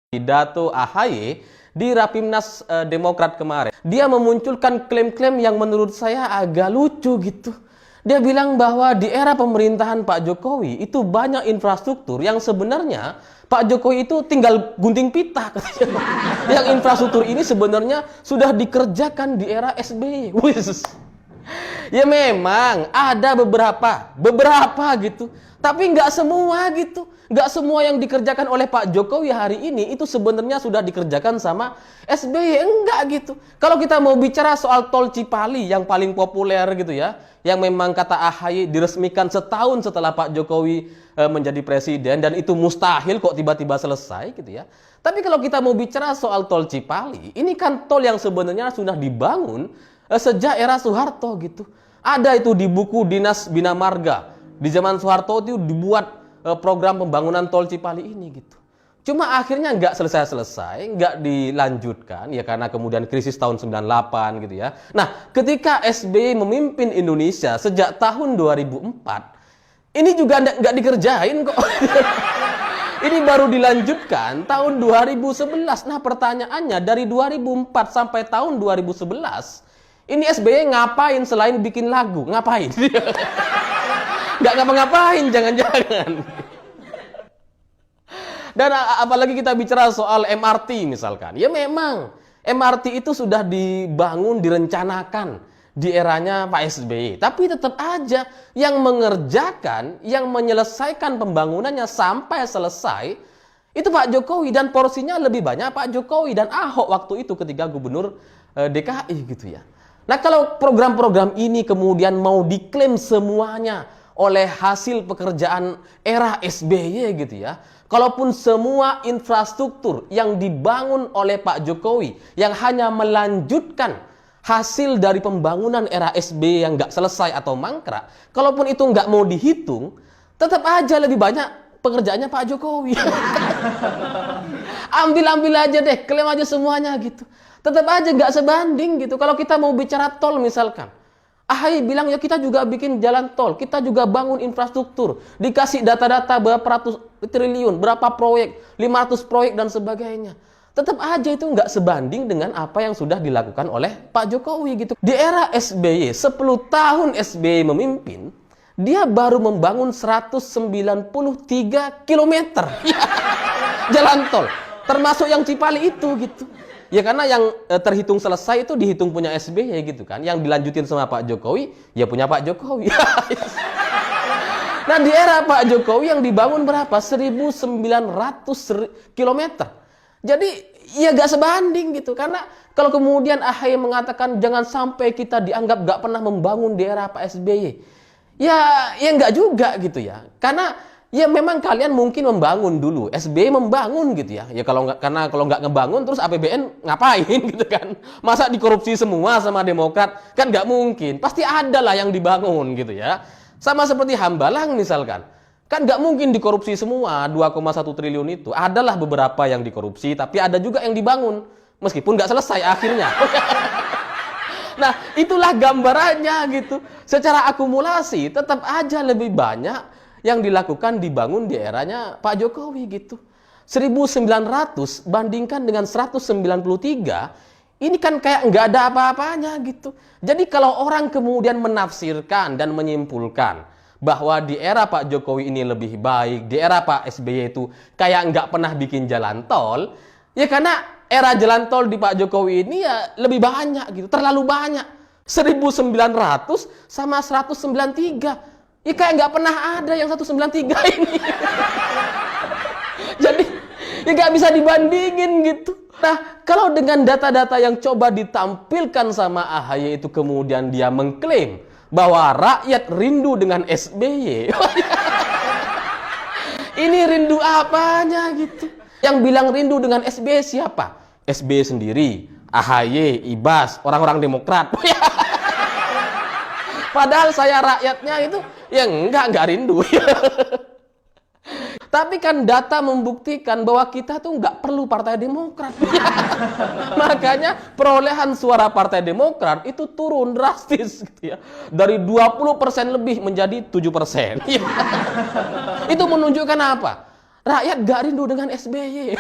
Pidato AHY di Rapimnas Demokrat kemarin, dia memunculkan klaim-klaim yang menurut saya agak lucu gitu. Dia bilang bahwa di era pemerintahan Pak Jokowi itu banyak infrastruktur yang sebenarnya Pak Jokowi itu tinggal gunting pita. Yang infrastruktur ini sebenarnya sudah dikerjakan di era SBY. Ya memang ada beberapa gitu. Tapi nggak semua gitu. Nggak semua yang dikerjakan oleh Pak Jokowi hari ini itu sebenarnya sudah dikerjakan sama SBY. Enggak gitu. Kalau kita mau bicara soal tol Cipali yang paling populer gitu ya, yang memang kata AHY diresmikan setahun setelah Pak Jokowi menjadi presiden, dan itu mustahil kok tiba-tiba selesai gitu ya. Tapi kalau kita mau bicara soal tol Cipali, ini kan tol yang sebenarnya sudah dibangun sejak era Soeharto gitu. Ada itu di buku Dinas Bina Marga. Di zaman Soeharto itu dibuat program pembangunan tol Cipali ini gitu. Cuma akhirnya nggak selesai-selesai, nggak dilanjutkan ya karena kemudian krisis tahun 98 gitu ya. Nah, ketika SBY memimpin Indonesia sejak tahun 2004, ini juga nggak dikerjain kok. Ini baru dilanjutkan tahun 2011. Nah, pertanyaannya dari 2004 sampai tahun 2011, ini SBY ngapain selain bikin lagu? Ngapain? Nggak ngapa-ngapain, jangan-jangan. Dan apalagi kita bicara soal MRT misalkan. Ya memang, MRT itu sudah dibangun, direncanakan di eranya Pak SBY. Tapi tetap aja yang mengerjakan, yang menyelesaikan pembangunannya sampai selesai, itu Pak Jokowi. Dan porsinya lebih banyak Pak Jokowi dan Ahok waktu itu ketika gubernur DKI gitu ya. Nah, kalau program-program ini kemudian mau diklaim semuanya oleh hasil pekerjaan era SBY gitu ya. Kalaupun semua infrastruktur yang dibangun oleh Pak Jokowi yang hanya melanjutkan hasil dari pembangunan era SBY yang nggak selesai atau mangkrak, kalaupun itu nggak mau dihitung, tetap aja lebih banyak pekerjaannya Pak Jokowi. Ambil aja deh, klaim aja semuanya gitu. Tetap aja nggak sebanding gitu. Kalau kita mau bicara tol misalkan, AHY bilang ya kita juga bikin jalan tol, kita juga bangun infrastruktur, dikasih data-data berapa ratus triliun, berapa proyek, 500 proyek dan sebagainya. Tetap aja itu nggak sebanding dengan apa yang sudah dilakukan oleh Pak Jokowi gitu. Di era SBY, 10 tahun SBY memimpin, dia baru membangun 193 km jalan tol, termasuk yang Cipali itu gitu. Ya karena yang terhitung selesai itu dihitung punya SBY gitu kan. Yang dilanjutin sama Pak Jokowi, ya punya Pak Jokowi. Nah, di era Pak Jokowi yang dibangun berapa? 1.900 km. Jadi ya gak sebanding gitu. Karena kalau kemudian AHY mengatakan jangan sampai kita dianggap gak pernah membangun di era Pak SBY. Ya enggak juga gitu ya. Karena ya memang kalian mungkin membangun dulu, SBY membangun gitu ya. Ya kalau nggak ngebangun terus APBN ngapain gitu kan? Masa dikorupsi semua sama Demokrat? Kan nggak mungkin. Pasti ada lah yang dibangun gitu ya. Sama seperti Hambalang misalkan. Kan nggak mungkin dikorupsi semua 2,1 triliun itu. Adalah beberapa yang dikorupsi, tapi ada juga yang dibangun. Meskipun nggak selesai akhirnya. Nah, itulah gambarannya gitu. Secara akumulasi tetap aja lebih banyak yang dilakukan dibangun di eranya Pak Jokowi gitu. 1.900 bandingkan dengan 193, ini kan kayak nggak ada apa-apanya gitu. Jadi kalau orang kemudian menafsirkan dan menyimpulkan bahwa di era Pak Jokowi ini lebih baik, di era Pak SBY itu kayak nggak pernah bikin jalan tol, ya karena era jalan tol di Pak Jokowi ini ya lebih banyak gitu, terlalu banyak. 1.900 sama 193. Ya kayak nggak pernah ada yang 193 ini. Jadi ya nggak bisa dibandingin gitu. Nah, kalau dengan data-data yang coba ditampilkan sama AHY itu kemudian dia mengklaim bahwa rakyat rindu dengan SBY. Ini rindu apanya gitu? Yang bilang rindu dengan SBY siapa? SBY sendiri, AHY, Ibas, orang-orang Demokrat. Padahal saya rakyatnya itu ya enggak rindu. Tapi kan data membuktikan bahwa kita tuh nggak perlu Partai Demokrat. Makanya perolehan suara Partai Demokrat itu turun drastis gitu ya. Dari 20% lebih menjadi 7%. Itu menunjukkan apa? Rakyat nggak rindu dengan SBY.